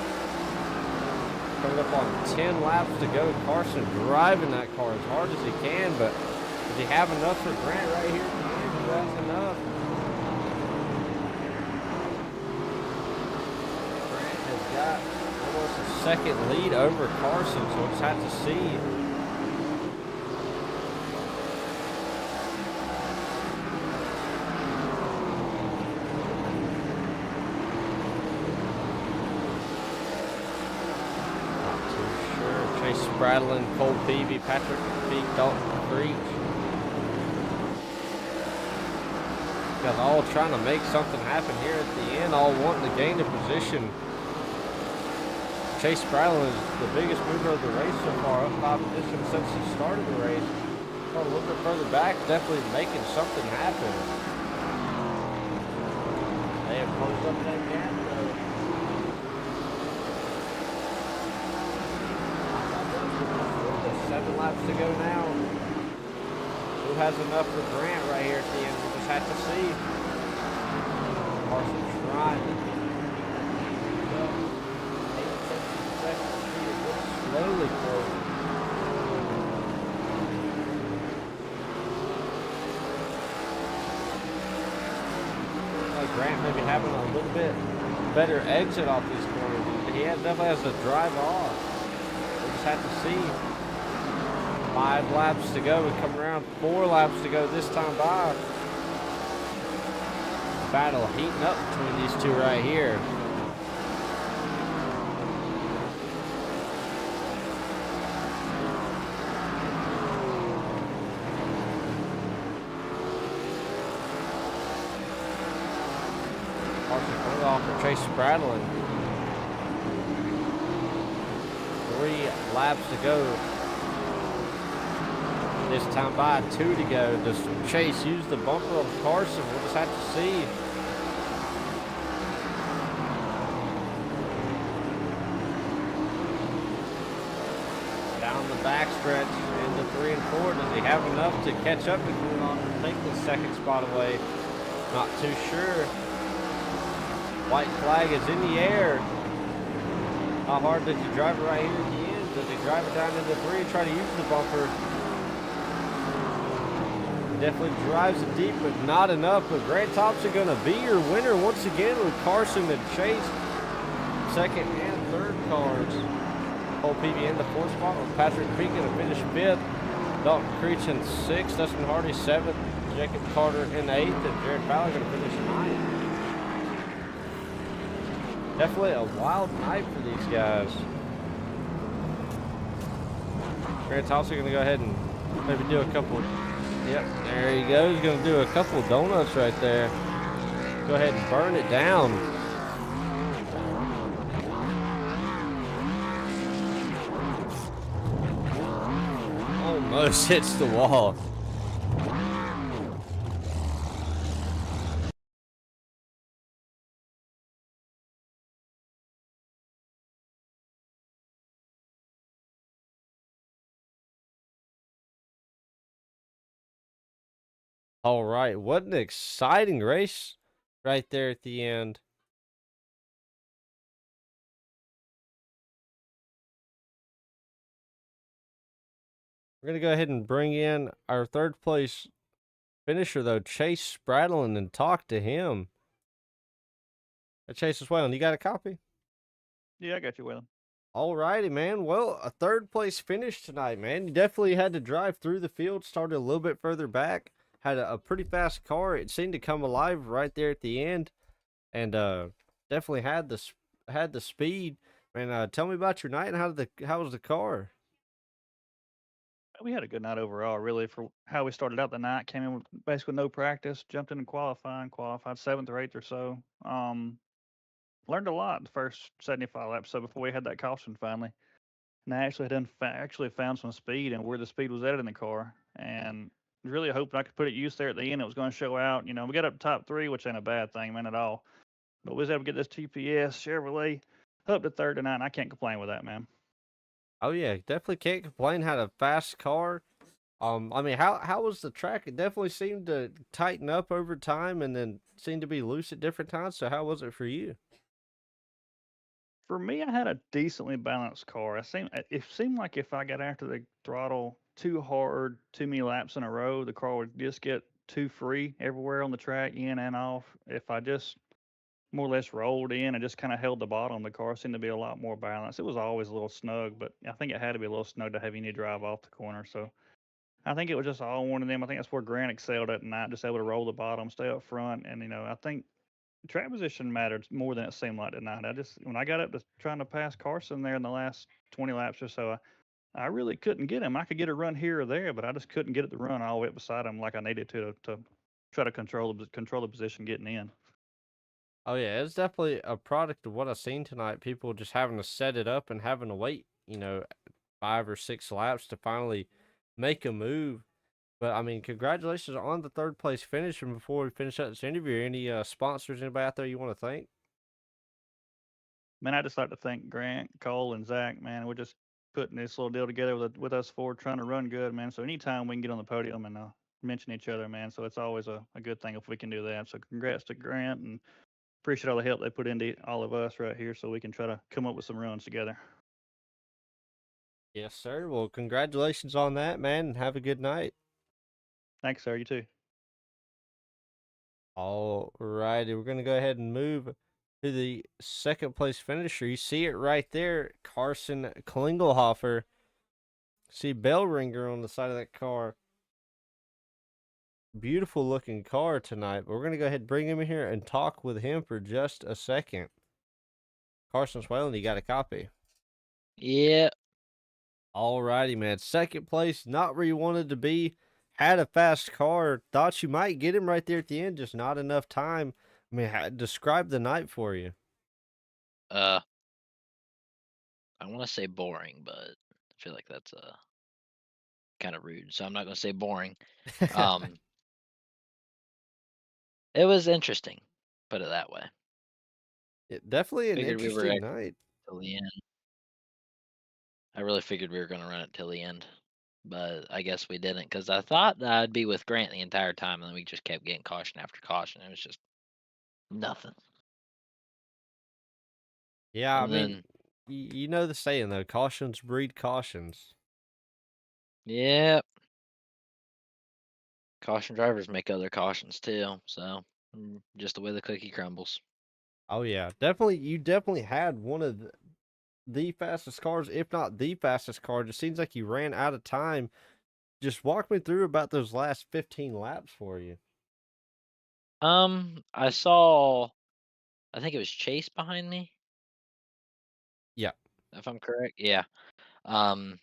Coming up on 10 laps to go. Carson driving that car as hard as he can, but does he have enough for Grant right here? He has enough. Grant has got almost a second lead over Carson, so we'll just have to see. Spradlin, Cole Peavy, Patrick Peak, Dalton Creek. Guys all trying to make something happen here at the end, all wanting to gain a position. Chase Spradlin is the biggest mover of the race so far, up 5 positions since he started the race. A little bit further back, definitely making something happen. They have closed up that gap though. 7 laps to go now. Who has enough for Grant right here at the end? We'll just have to see. Carson trying to keep up. 8 seconds slowly closing. Grant maybe having a little bit better exit off these corners. He definitely has to drive off. We'll just have to see. 5 laps to go. We come around 4 laps to go this time by. Battle heating up between these two right here. Carson coming off for Chase Spradlin. 3 laps to go. This time by 2 to go. Does Chase use the bumper on Carson? We'll just have to see. Down the backstretch into 3 and 4. Does he have enough to catch up to Klingelhofer and take the second spot away? Not too sure. White flag is in the air. How hard did he drive it right here at the end? Does he drive it down into 3 and try to use the bumper? Definitely drives it deep, but not enough. But Grant Thompson going to be your winner once again with Carson and Chase. Second and third cars. Cole Peavy in the 4th spot with Patrick Peak going to finish 5th. Dalton Creech in 6th. Dustin Hardee 7th. Jacob Carter in 8th. And Jared Fowler going to finish 9th. Definitely a wild night for these guys. Grant Thompson going to go ahead and maybe do a couple. Yep, there he goes. Going to do a couple of donuts right there. Go ahead and burn it down. Almost hits the wall. All right, what an exciting race right there at the end. We're going to go ahead and bring in our 3rd place finisher, though, Chase Spradlin, and talk to him. Chase Whalen, you got a copy? Yeah, I got you, Whalen. All righty, man. Well, a 3rd place finish tonight, man. You definitely had to drive through the field, started a little bit further back. Had a pretty fast car. It seemed to come alive right there at the end, and definitely had the speed. Man, tell me about your night and how was the car? We had a good night overall, really, for how we started out the night. Came in with basically no practice, jumped into qualified 7th or 8th or so. Learned a lot the first 75 laps. So before we had that caution finally, and I actually found some speed and where the speed was at in the car, and really hoping I could put it use there at the end. It was going to show out. We got up top 3, which ain't a bad thing, man, at all. But we was able to get this TPS Chevrolet up to third tonight, and I can't complain with that, man. Oh yeah, definitely can't complain. Had a fast car. I mean, how was the track? It definitely seemed to tighten up over time, and then seemed to be loose at different times. So how was it for you? For me, I had a decently balanced car. It seemed like if I got after the throttle too hard, too many laps in a row, the car would just get too free everywhere on the track, in and off. If I just more or less rolled in and just kind of held the bottom, the car seemed to be a lot more balanced. It was always a little snug, but I think it had to be a little snug to have any drive off the corner. So I think it was just all one of them. I think that's where Grant excelled at night, just able to roll the bottom, stay up front, and I think track position mattered more than it seemed like tonight. When I got up to trying to pass Carson there in the last 20 laps or so, I really couldn't get him. I could get a run here or there, but I just couldn't get it to run all the way up beside him like I needed to try to control the position getting in. Oh yeah, it's definitely a product of what I've seen tonight. People just having to set it up and having to wait, 5 or 6 laps to finally make a move. But I mean, congratulations on the third place finish. And before we finish up this interview, any sponsors, anybody out there you want to thank? Man, I just like to thank Grant, Cole, and Zach. Man, we're just putting this little deal together with us four, trying to run good, man. So anytime we can get on the podium and mention each other, man. So it's always a good thing if we can do that. So congrats to Grant and appreciate all the help they put into all of us right here, so we can try to come up with some runs together. Yes, sir. Well, congratulations on that, man, and have a good night. Thanks, sir. You too. All righty, we're gonna go ahead and move to the second place finisher. You see it right there, Carson Klingelhofer. See bell ringer on the side of that car. Beautiful looking car tonight. But we're gonna go ahead and bring him in here and talk with him for just a second. Carson Swalen, you got a copy? Yeah. All righty, man. Second place, not where you wanted to be. Had a fast car. Thought you might get him right there at the end, just not enough time. I mean, describe the night for you. I want to say boring, but I feel like that's kind of rude, so I'm not going to say boring. Um, it was interesting, put it that way. Definitely an Figured we were interesting actually night. till the end. I really figured we were going to run it till the end, but I guess we didn't because I thought that I'd be with Grant the entire time, and then we just kept getting caution after caution. It was just nothing. Yeah, I And mean, then, you know the saying though, cautions breed cautions. yeah, caution drivers make other cautions too. So just the way the cookie crumbles. Oh yeah, definitely. You definitely had one of the fastest cars, if not the fastest car. It just seems like you ran out of time. Just walk me through about those last 15 laps for you. I saw, I think it was Chase behind me, Yeah. if I'm correct. Yeah. Um,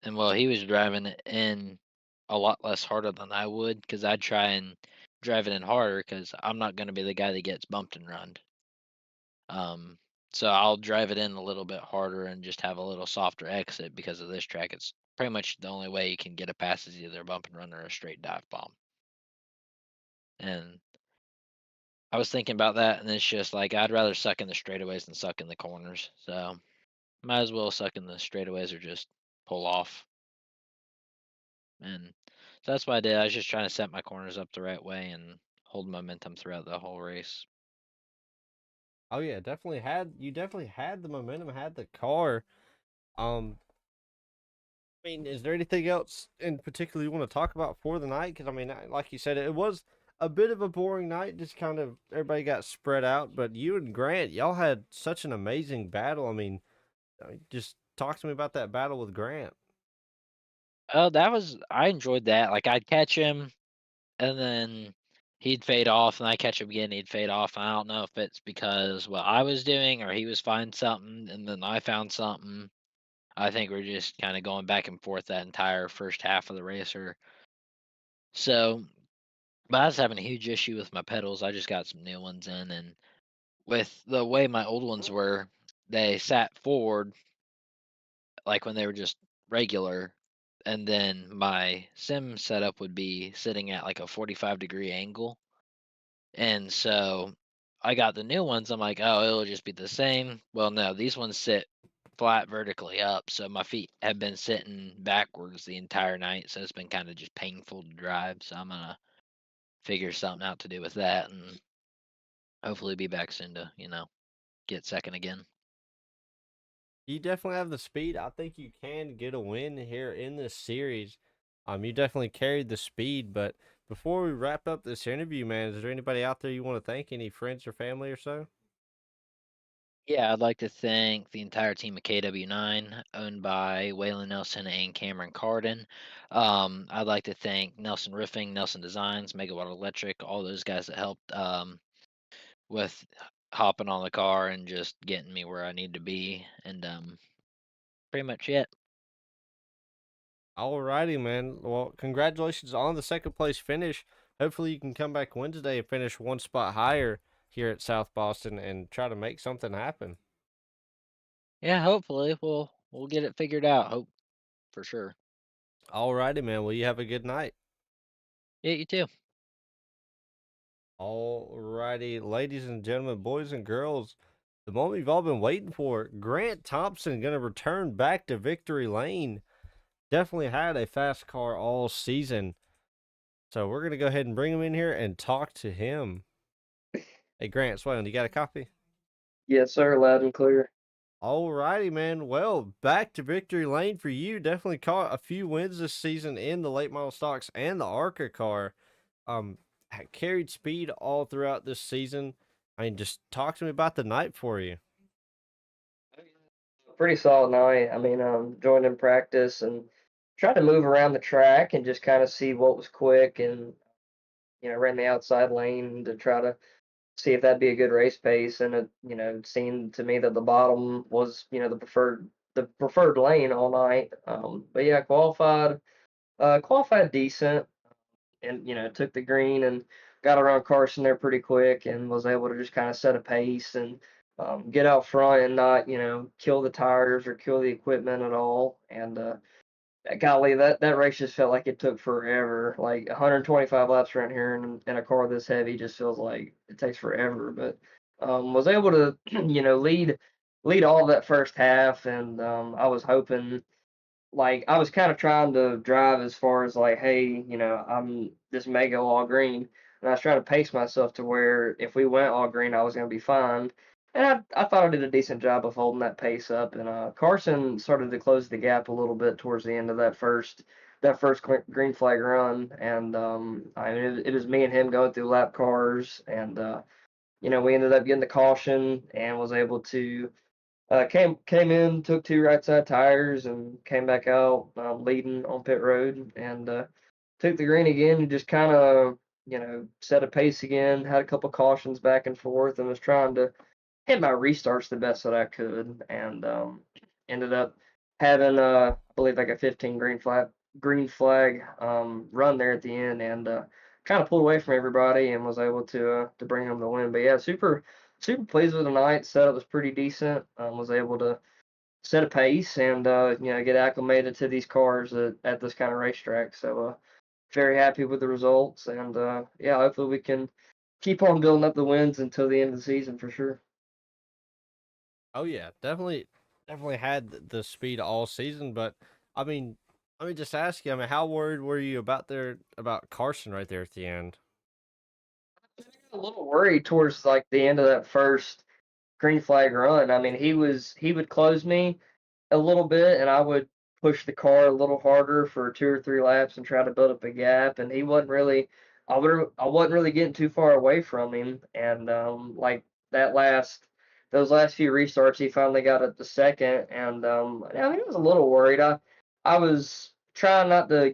and well, he was driving it in a lot less harder than I would because I'd try and drive it in harder because I'm not going to be the guy that gets bumped and run. Um, so I'll drive it in a little bit harder and just have a little softer exit because of this track. It's pretty much the only way you can get a pass is either a bump and run or a straight dive bomb. And I was thinking about that, and it's just like I'd rather suck in the straightaways than suck in the corners. So might as well suck in the straightaways or just pull off. And so that's what I did. I was just trying to set my corners up the right way and hold momentum throughout the whole race. Oh yeah, definitely had the momentum, had the car. Um, I mean, is there anything else in particular you want to talk about for the night? Because I mean, like you said, it was a bit of a boring night. Just kind of everybody got spread out. But you and Grant, y'all had such an amazing battle. I mean, just talk to me about that battle with Grant. Oh, I enjoyed that. Like I'd catch him and then he'd fade off and I catch him again, he'd fade off. I don't know if it's because what I was doing or he was finding something and then I found something. I think we're just kind of going back and forth that entire first half of the race or so. But I was having a huge issue with my pedals. I just got some new ones in, and with the way my old ones were, they sat forward like when they were just regular, and then my sim setup would be sitting at like a 45-degree angle. And so I got the new ones, I'm like, oh, it'll just be the same. Well, no, these ones sit flat vertically up, so my feet have been sitting backwards the entire night, so it's been kind of just painful to drive. So I'm gonna figure something out to do with that, and hopefully be back soon to get second again. You definitely have the speed. I think you can get a win here in this series. You definitely carried the speed, but before we wrap up this interview, man, is there anybody out there you want to thank? Any friends or family or so? Yeah, I'd like to thank the entire team of KW9, owned by Waylon Nelson and Cameron Carden. I'd like to thank Nelson Roofing, Nelson Designs, Megawatt Electric, all those guys that helped with hopping on the car and just getting me where I need to be. And pretty much it. Alrighty, man. Well, congratulations on the second place finish. Hopefully, you can come back Wednesday and finish one spot higher here at South Boston and try to make something happen. Yeah, hopefully we'll get it figured out. Hope for sure. Alrighty, man. Well, you have a good night. Yeah, you too. Alrighty, ladies and gentlemen, boys and girls, the moment you've all been waiting for. Grant Thompson going to return back to victory lane. Definitely had a fast car all season. So we're going to go ahead and bring him in here and talk to him. Hey, Grant Swain, you got a copy? Yes, sir. Loud and clear. Alrighty, man. Well, back to victory lane for you. Definitely caught a few wins this season in the late model stocks and the ARCA car. Carried speed all throughout this season. I mean, just talk to me about the night for you. Pretty solid night. I mean, joined in practice and tried to move around the track and just kind of see what was quick and, ran the outside lane to try to see if that'd be a good race pace. And it seemed to me that the bottom was, the preferred lane all night. But yeah, qualified decent and, took the green and got around Carson there pretty quick and was able to just kind of set a pace and get out front and not, kill the tires or kill the equipment at all. And golly, that race just felt like it took forever. Like 125 laps around here in a car this heavy just feels like it takes forever. But was able to, lead all that first half, and I was hoping like I was kind of trying to drive as far as like, hey, I'm this mega all green, and I was trying to pace myself to where if we went all green, I was going to be fine. And I thought I did a decent job of holding that pace up. And Carson started to close the gap a little bit towards the end of that first green flag run, and I mean it was me and him going through lap cars, and we ended up getting the caution and was able to came in, took two right side tires, and came back out leading on pit road, and took the green again and just kind of set a pace again. Had a couple cautions back and forth, and was trying to hit my restarts the best that I could, and ended up having I believe like a 15 green flag run there at the end, and kind of pulled away from everybody and was able to bring home the win. But yeah, super pleased with the night. Setup was pretty decent. Was able to set a pace and get acclimated to these cars at this kind of racetrack. So very happy with the results, and yeah, hopefully we can keep on building up the wins until the end of the season for sure. Oh yeah, definitely had the speed all season. But I mean, let me just ask you. I mean, how worried were you about Carson right there at the end? A little worried towards like the end of that first green flag run. I mean, he would close me a little bit, and I would push the car a little harder for 2 or 3 laps and try to build up a gap. And he wasn't really, I wasn't really getting too far away from him. And like that those last few restarts, he finally got up to second. And I mean, I was a little worried. I was trying not to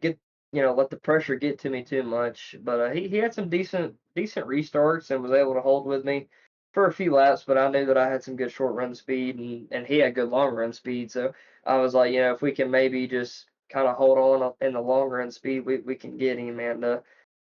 let the pressure get to me too much. But he had some decent restarts and was able to hold with me for a few laps, but I knew that I had some good short run speed and he had good long run speed. So I was like, if we can maybe just kind of hold on in the long run speed, we can get him. And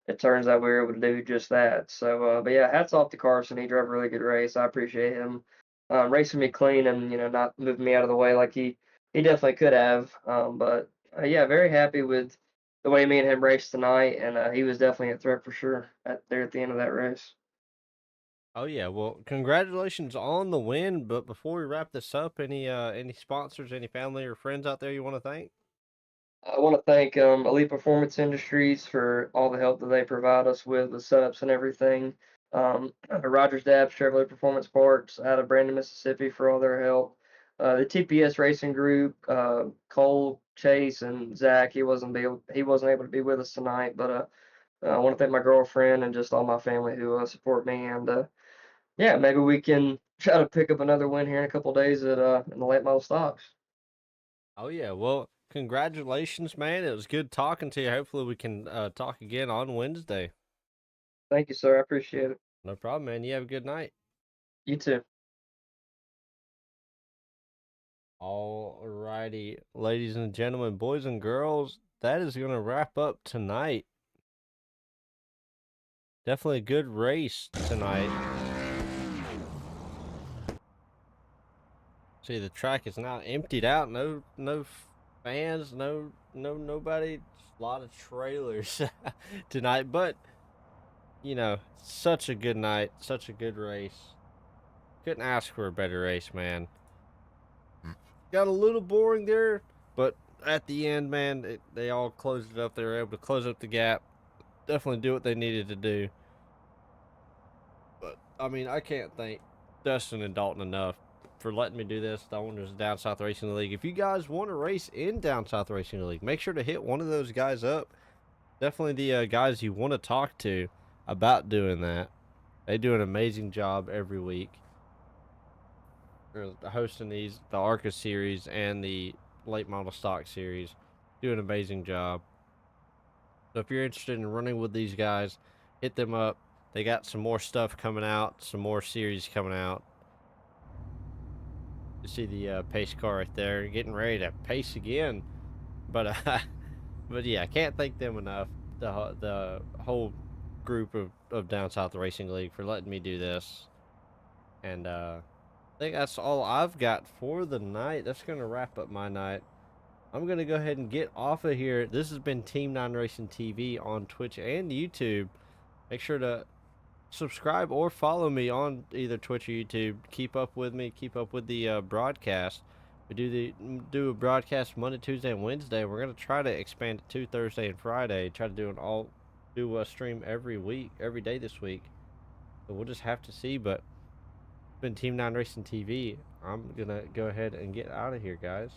it turns out we were able to do just that. So, but yeah, hats off to Carson. He drove a really good race. I appreciate him racing me clean and, not moving me out of the way like he definitely could have. But yeah, very happy with the way me and him raced tonight. And he was definitely a threat for sure there at the end of that race. Oh yeah, well, congratulations on the win. But before we wrap this up, any sponsors, any family or friends out there you want to thank? I want to thank Elite Performance Industries for all the help that they provide us with the setups and everything. Rogers Dabbs Chevrolet Performance Parts out of Brandon, Mississippi for all their help. The TPS Racing Group, Cole, Chase, and Zach. He wasn't able to be with us tonight, but I want to thank my girlfriend and just all my family who support me. And yeah, maybe we can try to pick up another win here in a couple days at in the late model stocks. Oh yeah, well, congratulations, man. It was good talking to you. Hopefully we can talk again on Wednesday. Thank you, sir. I appreciate it. No problem, man. You have a good night. You too. All righty, ladies and gentlemen, boys and girls, that is going to wrap up tonight. Definitely a good race tonight. See, the track is now emptied out. No fans, nobody. Just a lot of trailers tonight, but you know, such a good night, such a good race. Couldn't ask for a better race, man. Got a little boring there, but at the end, man, they all closed it up. They were able to close up the gap. Definitely do what they needed to do. But I mean, I can't thank Dustin and Dalton enough for letting me do this. The owners of Down South Racing League. If you guys want to race in Down South Racing League, make sure to hit one of those guys up. Definitely the guys you want to talk to about doing that. They do an amazing job every week. Hosting the ARCA series and the late model stock series. Do an amazing job. So if you're interested in running with these guys, hit them up. They got some more stuff coming out, some more series coming out. You see the pace car right there, getting ready to pace again. But but yeah, I can't thank them enough. The whole group of Down South Racing League for letting me do this. And I think that's all I've got for the night. That's gonna wrap up my night. I'm gonna go ahead and get off of here. This has been Team 9 Racing TV on Twitch and YouTube. Make sure to subscribe or follow me on either Twitch or YouTube. Keep up with me. Keep up with the broadcast. We do a broadcast Monday, Tuesday, and Wednesday. We're gonna try to expand it to Thursday and Friday. Try to do a stream every week, every day this week. So we'll just have to see. But it's been Team 9 Racing TV. I'm gonna go ahead and get out of here, guys.